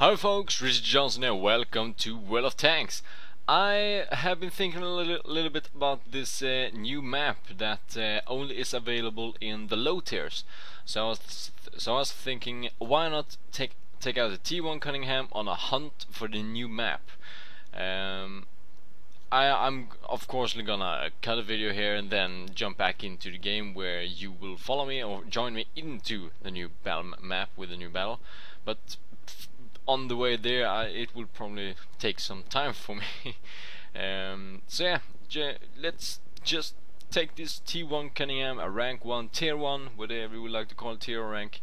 Hi folks, Richard Johnson here, welcome to World of Tanks. I have been thinking a little bit about this new map that only is available in the low tiers. So I was thinking, why not take out the T1 Cunningham on a hunt for the new map. I'm of course gonna cut a video here and then jump back into the game where you will follow me or join me into the new battle map with the new battle. But on the way there, it will probably take some time for me. So yeah, let's just take this T1 Cunningham, a rank 1, tier 1, whatever you would like to call it, tier or rank.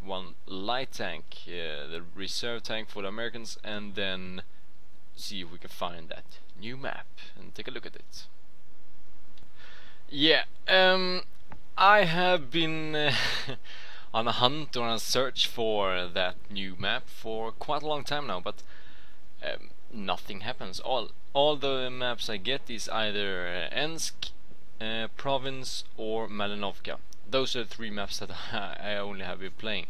One light tank, the reserve tank for the Americans, and then see if we can find that new map and take a look at it. Yeah, I have been on a hunt or on a search for that new map for quite a long time now, but nothing happens. All the maps I get is either Ensk, Province, or Malinovka. Those are the three maps that I only have been playing.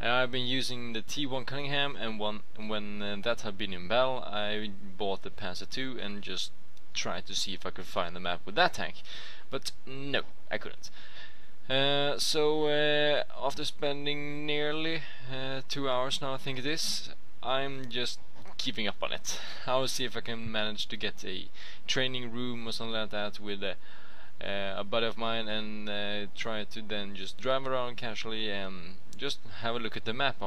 I've been using the T1 Cunningham, and when that had been in battle, I bought the Panzer II and just tried to see if I could find the map with that tank. But no, I couldn't. So after spending nearly 2 hours now, I think it is, I'm just keeping up on it. I will see if I can manage to get a training room or something like that with a buddy of mine, and try to then just drive around casually and just have a look at the map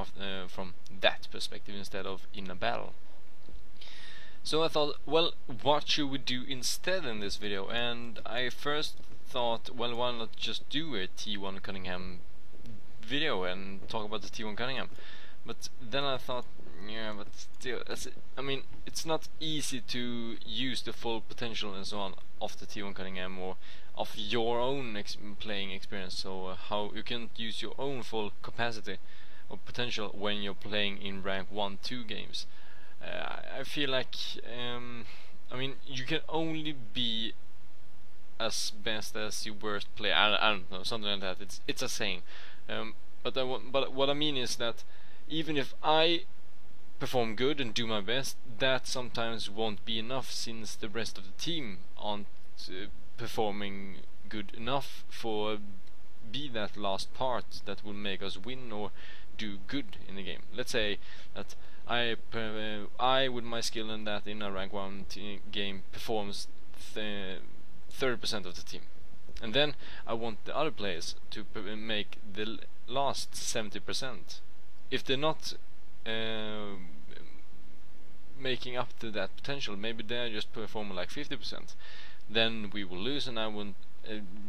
from that perspective instead of in a battle. So I thought, well, what should we do instead in this video? And I first thought, well, why not just do a T1 Cunningham video and talk about the T1 Cunningham? But then I thought, yeah, but still, I mean, it's not easy to use the full potential and so on of the T1 Cunningham or of your own playing experience. So how you can use your own full capacity or potential when you're playing in rank 1-2 games. I feel like, I mean, you can only be as best as your worst player. I don't know, something like that. It's a saying. But what I mean is that even if I perform good and do my best, that sometimes won't be enough, since the rest of the team aren't performing good enough for be that last part that will make us win or do good in the game. Let's say that I with my skill in that in a rank 1 game performs 30% of the team, and then I want the other players to make the last 70%. If they're not making up to that potential, maybe they're just performing like 50%, then we will lose, and I won't.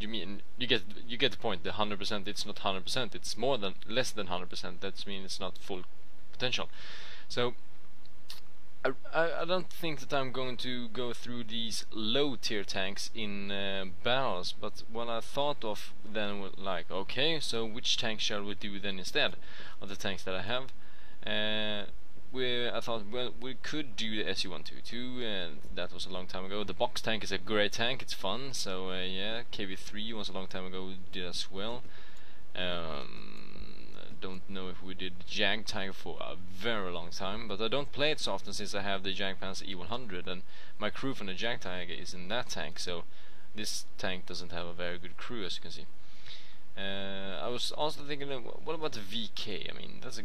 You get the point. The 100%, it's not 100%. It's less than 100%. That means it's not full potential. So I don't think that I'm going to go through these low tier tanks in battles. But what I thought of then was like, okay, so which tank shall we do then instead of the tanks that I have? I thought, well, we could do the SU-122, and that was a long time ago. The box tank is a great tank, it's fun, so yeah, KV-3 was a long time ago, we did as well. Don't know if we did Jag tank for a very long time, but I don't play it so often since I have the Jag Panzer E100, and my crew from the Jag tank is in that tank, so this tank doesn't have a very good crew, as you can see. I was also thinking, what about the VK? I mean, that's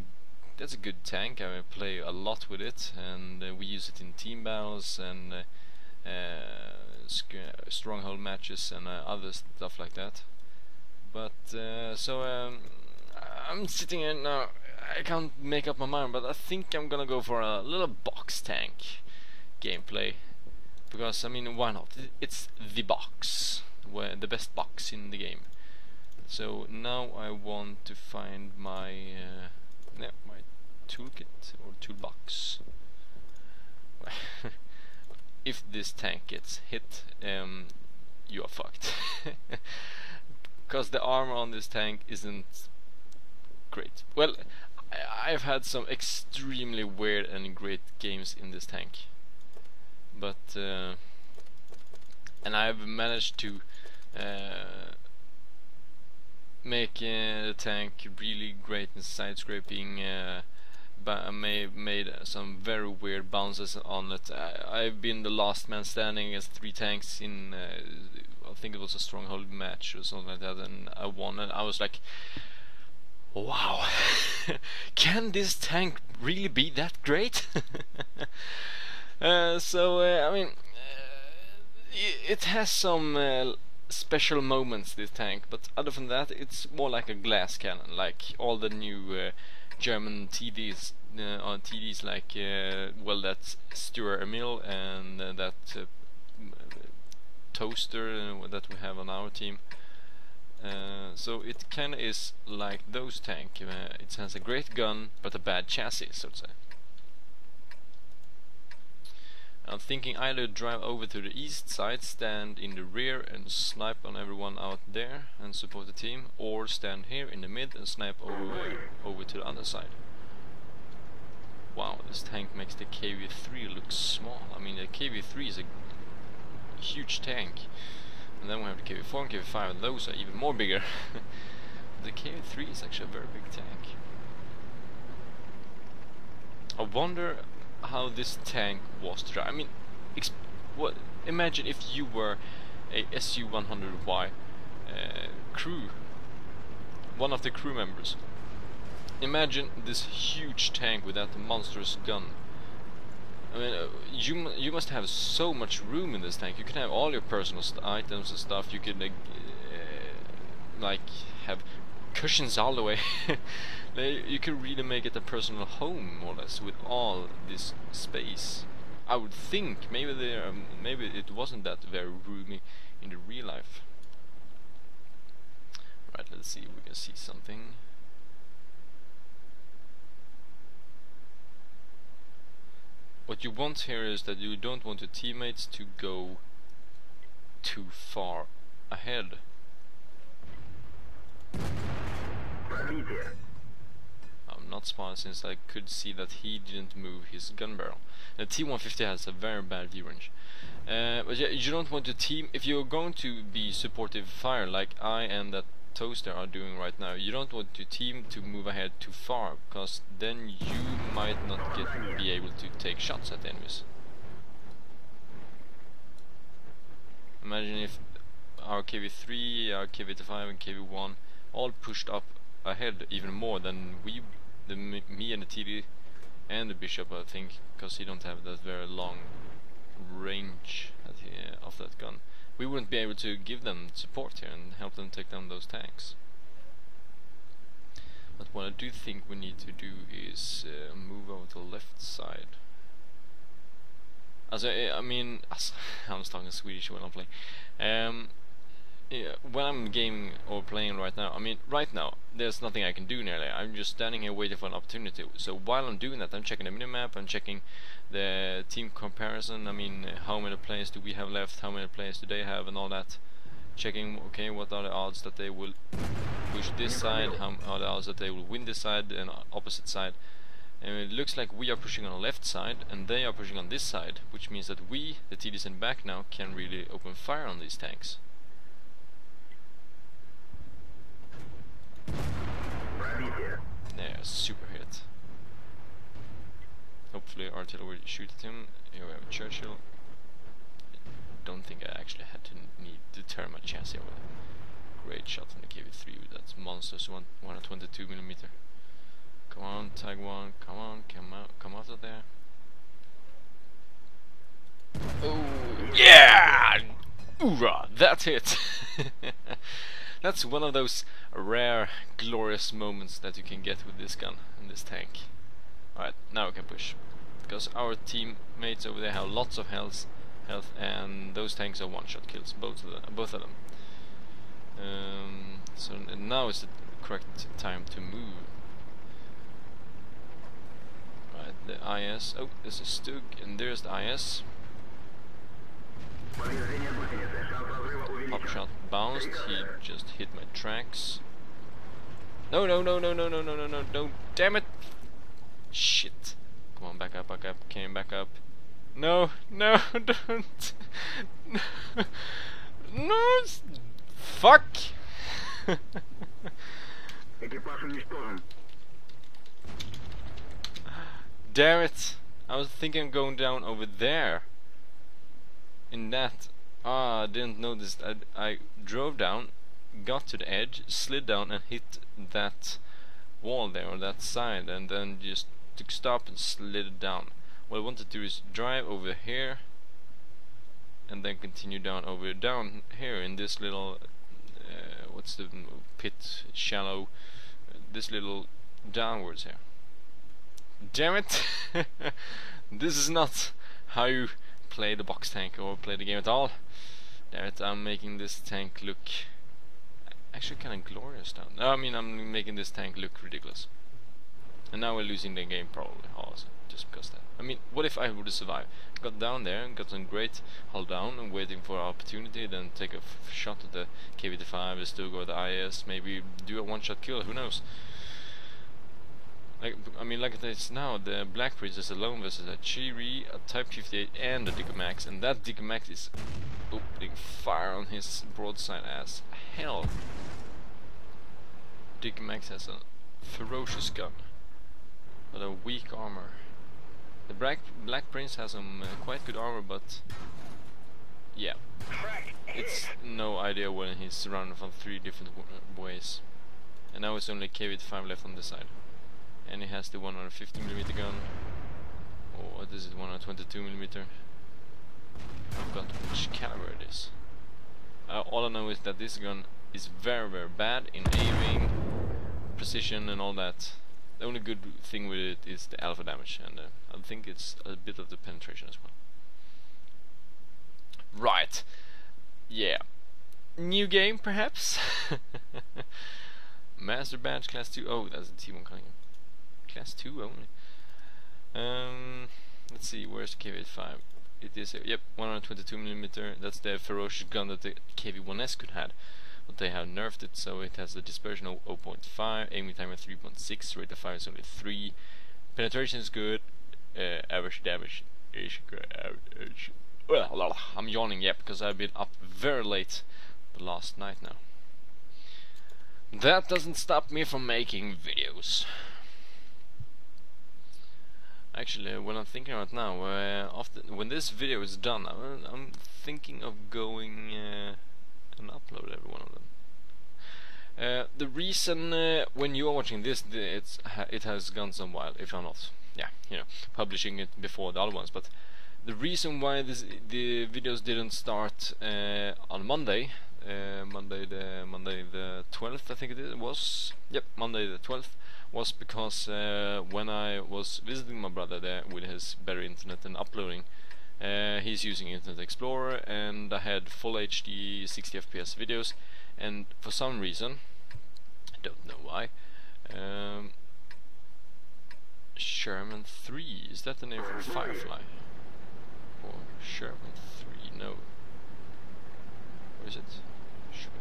a good tank. I play a lot with it, and we use it in team battles and stronghold matches and other stuff like that. But I'm sitting here now, I can't make up my mind, but I think I'm gonna go for a little box tank gameplay, because I mean, why not? It's the box, the best box in the game. So now I want to find my my toolkit or toolbox. If this tank gets hit, you are fucked, because the armor on this tank isn't great. Well, I've had some extremely weird and great games in this tank, but and I've managed to make the tank really great in side scraping, made some very weird bounces on it. I've been the last man standing against 3 tanks in I think it was a stronghold match or something like that, and I won, and I was like, wow, can this tank really be that great? I mean, it has some special moments, this tank, but other than that, it's more like a glass cannon, like all the new German TDs, on TDs, like well, that Stuart Emil and that Toaster that we have on our team. So it kinda is like those tank. It has a great gun but a bad chassis, so to say. I'm thinking either drive over to the east side, stand in the rear and snipe on everyone out there and support the team, or stand here in the mid and snipe over to the other side. Wow, this tank makes the KV-3 look small. I mean, the KV-3 is a huge tank. And then we have the KV-4 and KV-5, and those are even more bigger. The KV-3 is actually a very big tank. I wonder how this tank was to drive. I mean, imagine if you were a SU-100Y crew, one of the crew members. Imagine this huge tank with that monstrous gun. I mean, you must have so much room in this tank. You can have all your personal items and stuff. You could like have cushions all the way. You could really make it a personal home, more or less, with all this space. I would think maybe maybe it wasn't that very roomy in the real life. Right, let's see if we can see something. What you want here is that you don't want your teammates to go too far ahead. I'm not spotting, since I could see that he didn't move his gun barrel. The T-150 has a very bad view range. But yeah, you don't want to team, if you're going to be supportive fire like I and that Toaster are doing right now, you don't want your team to move ahead too far, because then you might not be able to take shots at the enemies. Imagine if our KV-3, our KV-5 and KV-1 all pushed up ahead even more than me and the TD and the Bishop, I think, because he don't have that very long range of that gun. We wouldn't be able to give them support here and help them take down those tanks. But what I do think we need to do is move over to the left side. I mean, I'm talking Swedish when I'm playing. Yeah, when I'm gaming or playing right now, I mean, right now, there's nothing I can do nearly. I'm just standing here waiting for an opportunity. So while I'm doing that, I'm checking the minimap, I'm checking the team comparison. I mean, how many players do we have left, how many players do they have, and all that. Checking, okay, what are the odds that they will push this side, how are the odds that they will win this side and opposite side. And it looks like we are pushing on the left side and they are pushing on this side, which means that we, the TDs in back now, can really open fire on these tanks. Yeah, super hit. Hopefully artillery will shoot at him. Here we have a Churchill. I don't think I actually had to need to turn my chassis over. Great shot from the KV-3 with that monstrous 122mm. Come on, tag one, come on, come out of there. Oh yeah! Hoorah! That's it! That's one of those rare, glorious moments that you can get with this gun and this tank. Alright, now we can push. Because our teammates over there have lots of health, and those tanks are one-shot kills, both of them. So now is the correct time to move. Right, the IS. Oh, there's a Stug, and there's the IS. Pop shot bounced, he just hit my tracks. No, damn it! Shit. Come on, back up, came back up. No, don't. No, fuck! Damn it! I was thinking of going down over there. In that. I didn't notice. I drove down, got to the edge, slid down and hit that wall there, or that side, and then just took stop and slid it down. What I wanted to do is drive over here and then continue down here in this little what's the pit, shallow, this little downwards here. Damn it! This is not how you play the box tank or play the game at all. Damn it, I'm making this tank look actually kind of glorious down. I mean, I'm making this tank look ridiculous. And now we're losing the game probably also, just because that. I mean, what if I would have survived? Got down there and got some great hull down and waiting for our opportunity, then take a shot at the KV-5, still go at the IS, maybe do a one-shot kill, who knows? Like, I mean, like it is now, the Black Princess alone versus a Chiri, a Type 58 and a Dickomax, and that Dickomax is opening fire on his broadside as hell. Dickomax has a ferocious gun, but a weak armor. The Black Prince has some quite good armor, but yeah, it's no idea when he's surrounded from 3 different ways. And now it's only KV-5 left on this side. And he has the 150mm gun, or this is 122mm. I forgot which caliber it is. All I know is that this gun is very bad in aiming, precision and all that. The only good thing with it is the alpha damage, and I think it's a bit of the penetration as well. Right, yeah. New game perhaps? Master Badge Class 2, oh that's a T1 coming in. Class 2 only. Let's see, where's the KV-5? It is here. Yep, 122mm. That's the ferocious gun that the KV-1S could have, but they have nerfed it, so it has a dispersion of 0.5, aiming time of 3.6, rate of fire is only 3, penetration is good, average damage is good. Well, I'm yawning, yeah, because I've been up very late the last night now. That doesn't stop me from making videos. Actually, when I'm thinking right now, when this video is done, I'm thinking of going and upload every one of them. The reason when you are watching this, it has gone some while, if I'm not, yeah, you know, publishing it before the other ones. But the reason why the videos didn't start on Monday, Monday the 12th, I think it was. Yep, Monday the 12th. Was because when I was visiting my brother there with his better internet and uploading, he's using Internet Explorer, and I had full HD 60 FPS videos, and for some reason, I don't know why, Sherman 3, is that the name for Firefly? Or Sherman 3, no. Where is it?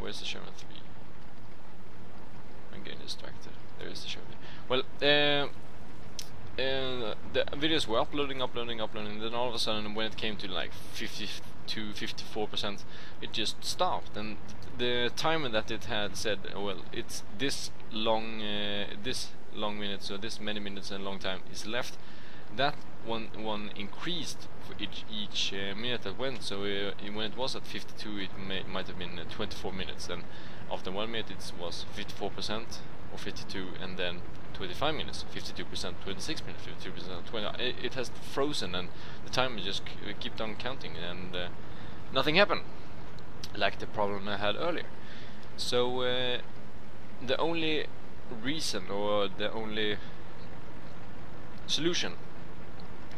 Where's the Sherman 3? I'm getting distracted. There is the Sherman. Well, the videos were uploading, then all of a sudden when it came to like 52-54%, it just stopped, and the timer that it had said, well, it's this long minutes, or this many minutes and long time is left. That one increased for each minute that went, so when it was at 52, it might have been 24 minutes, and after 1 minute it was 54% or 52, and then 25 minutes, 52%, 26 minutes, 52%, 20. It has frozen, and the timer just kept on counting, and nothing happened, like the problem I had earlier. So the only reason, or the only solution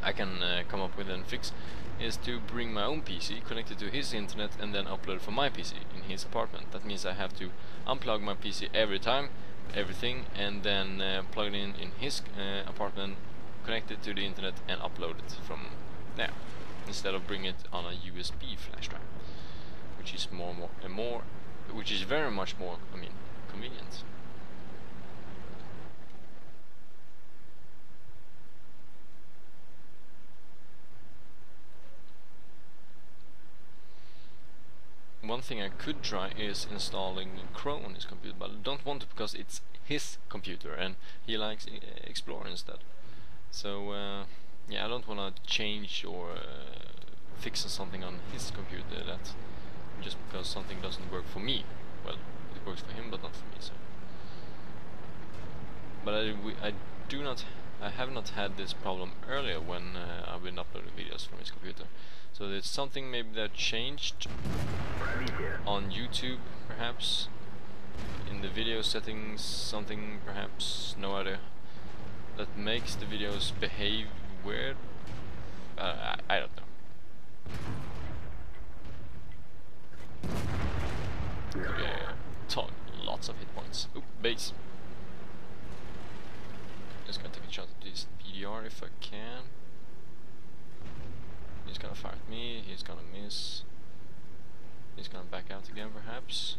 I can come up with and fix is to bring my own PC, connect it to his internet, and then upload it from my PC in his apartment. That means I have to unplug my PC every time, everything, and then plug it in his apartment, connect it to the internet, and upload it from there, instead of bring it on a USB flash drive, which is which is very much more, I mean, convenient. One thing I could try is installing Chrome on his computer, but I don't want to because it's his computer and he likes Explorer instead. So yeah, I don't want to change or fix something on his computer that just because something doesn't work for me. Well, it works for him, but not for me. So, but I have not had this problem earlier when I've been uploading videos from his computer. So there's something maybe that changed on YouTube, perhaps in the video settings, something perhaps, no idea, that makes the videos behave weird. I don't know. Okay, lots of hit points. Oop, base. Just gonna take a shot at this PDR if I can. He's gonna fire at me, he's gonna miss. He's gonna back out again perhaps.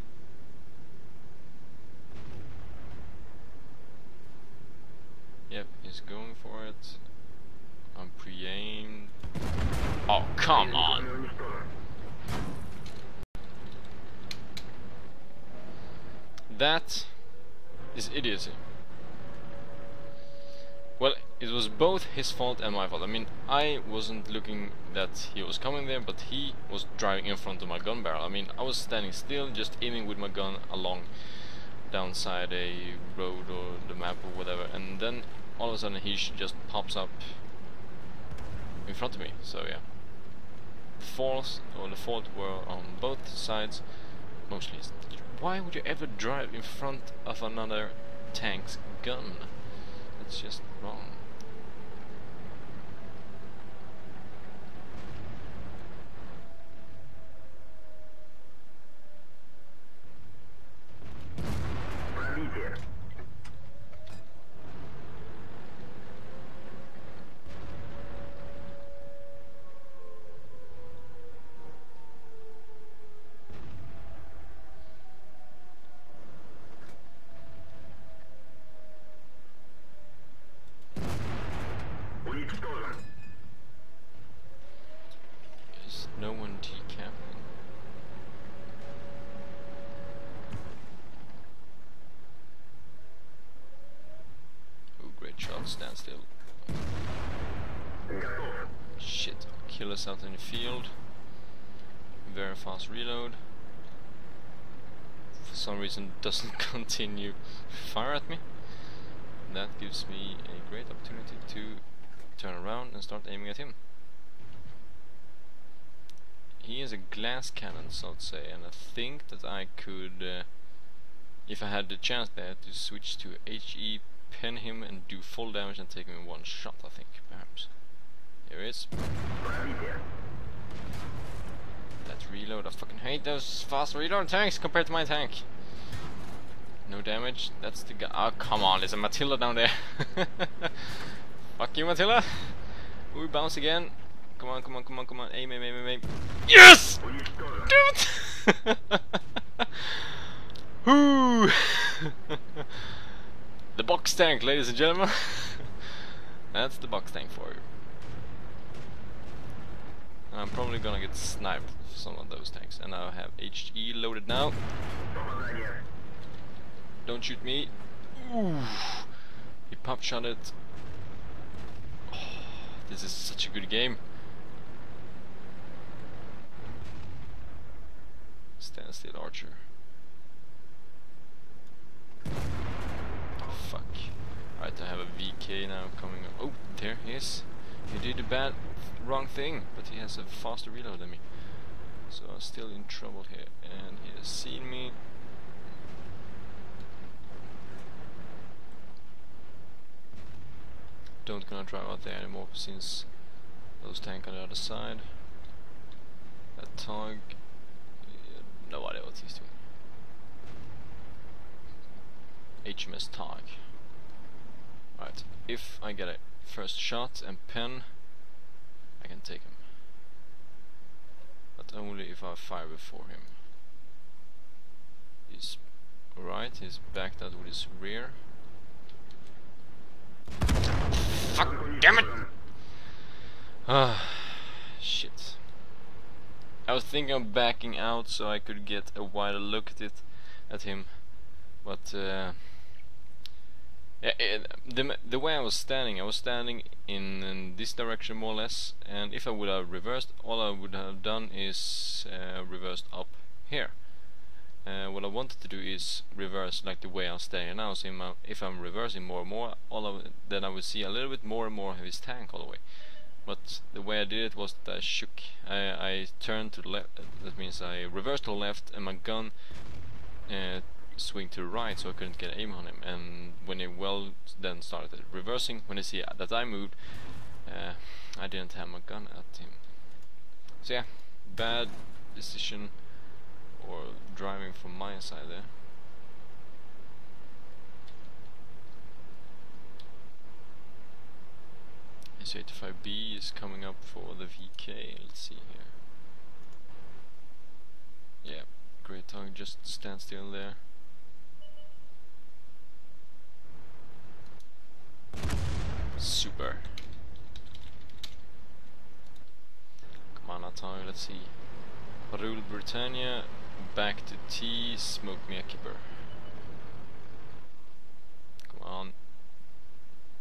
Yep, he's going for it. I'm pre-aimed. Oh, come on! That is idiocy. Well, it was both his fault and my fault. I mean, I wasn't looking that he was coming there, but he was driving in front of my gun barrel. I mean, I was standing still, just aiming with my gun along downside a road or the map or whatever, and then all of a sudden he just pops up in front of me. So yeah, the fault were on both sides. Mostly, why would you ever drive in front of another tank's gun? It's just wrong. Is no one decapping? Oh, great shot, stand still. Shit, kill us out in the field. Very fast reload. For some reason doesn't continue fire at me. That gives me a great opportunity to turn around and start aiming at him. He is a glass cannon, so to say, and I think that I could, if I had the chance there, to switch to HE, pen him and do full damage and take him in one shot, I think, perhaps. Here he is. That reload, I fucking hate those fast reload tanks compared to my tank. No damage, that's the guy. Oh, come on, there's a Matilda down there. Fuck you, Matilda. Ooh, bounce again. Come on, come on, come on, come on. Aim, aim, aim, aim, aim. Yes! Damn it! Whoo! The box tank, ladies and gentlemen. That's the box tank for you. I'm probably gonna get sniped for some of those tanks. And I have HE loaded now. Don't shoot me. Ooh. He pop shot it. Oh, this is such a good game. Stand still, Archer. Oh, fuck. Alright, I have a VK now coming up. Oh, there he is. He did a wrong thing, but he has a faster reload than me. So I'm still in trouble here. And he has seen me. Don't gonna drive out there anymore since those tanks on the other side. That Tog, no idea what he's doing. HMS Tog. Alright, if I get a first shot and pen, I can take him. But only if I fire before him. He's right, he's backed out with his rear. Fuck, damn it! Ah, shit. I was thinking of backing out so I could get a wider look at him, but Yeah, the way I was standing in this direction more or less, and if I would have reversed, all I would have done is reversed up here. What I wanted to do is reverse like the way I'm standing now, so if I'm reversing more and more, then I would see a little bit more and more of his tank all the way. But the way I did it was that I shook, I turned to the left, that means I reversed to the left, and my gun swing to the right, so I couldn't get aim on him. And when he then started reversing, when I see that I moved, I didn't have my gun at him. So yeah, bad decision or driving from my side there. S85B is coming up for the VK. Let's see here. Yeah, great target, just stand still there. Super. Come on, Atari, let's see. Rule Britannia, back to T, smoke me a keeper. Come on.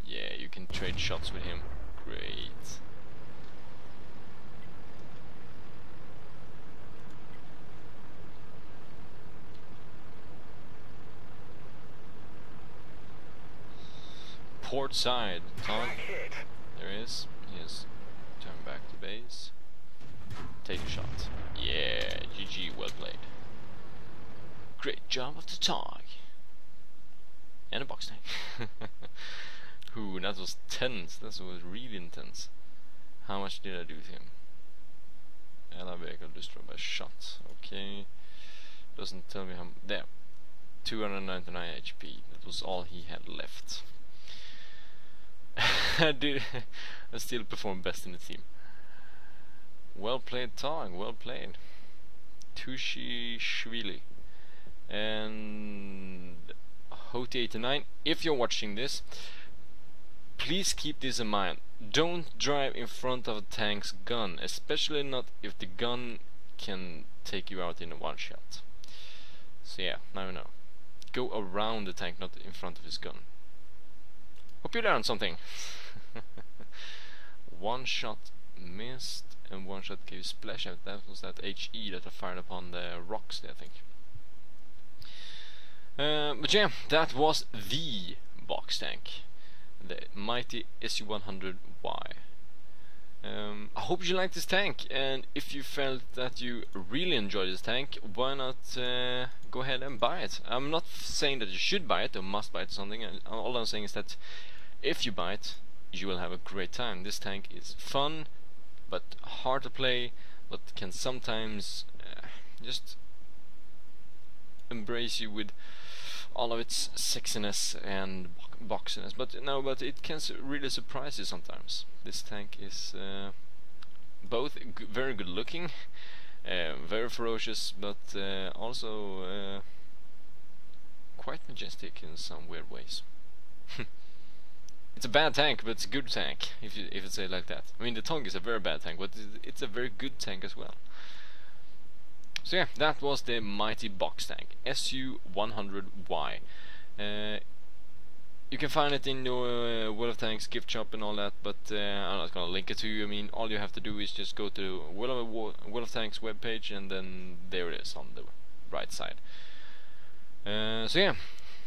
Yeah, you can trade shots with him. Great. Port side, Tom. There he is. He is. Turn back to base. Take a shot. Yeah, GG, well played. Great job of the tog. And a box tank. Ooh, that was tense. That was really intense. How much did I do to him? Allied vehicle destroyed by shot. Okay. Doesn't tell me how. There. 299 HP. That was all he had left. Dude, I still performed best in the team. Well played, Tong. Well played. Tushishvili. And Hoti89. If you're watching this, please keep this in mind. Don't drive in front of a tank's gun, especially not if the gun can take you out in a one shot. So yeah, now you know. Go around the tank, not in front of his gun. Hope you learned something. One shot missed and one shot gave splash out. That was that HE that I fired upon the rocks there, I think. But yeah, that was the box tank, the mighty SU-100Y. I hope you liked this tank, and if you felt that you really enjoyed this tank, why not go ahead and buy it? I'm not saying that you should buy it or must buy it or something. All I'm saying is that if you buy it, you will have a great time. This tank is fun, but hard to play, but can sometimes just embrace you with all of its sexiness and boxiness. But no, but it can really surprise you sometimes. This tank is both very good looking, very ferocious, but also quite majestic in some weird ways. It's a bad tank, but it's a good tank, if you say it like that. I mean, the Tong is a very bad tank, but it's a very good tank as well. So yeah, that was the mighty box tank, SU-100Y. You can find it in your World of Tanks gift shop and all that, but I'm not gonna link it to you. I mean, all you have to do is just go to World of Tanks webpage, and then there it is on the right side. So yeah,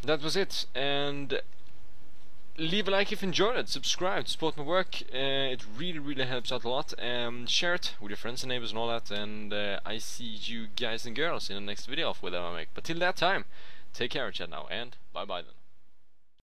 that was it. And leave a like if you enjoyed it, subscribe, support my work. It really helps out a lot. Share it with your friends and neighbors and all that. And I see you guys and girls in the next video of whatever I make. But till that time, take care, chat now, and bye bye then.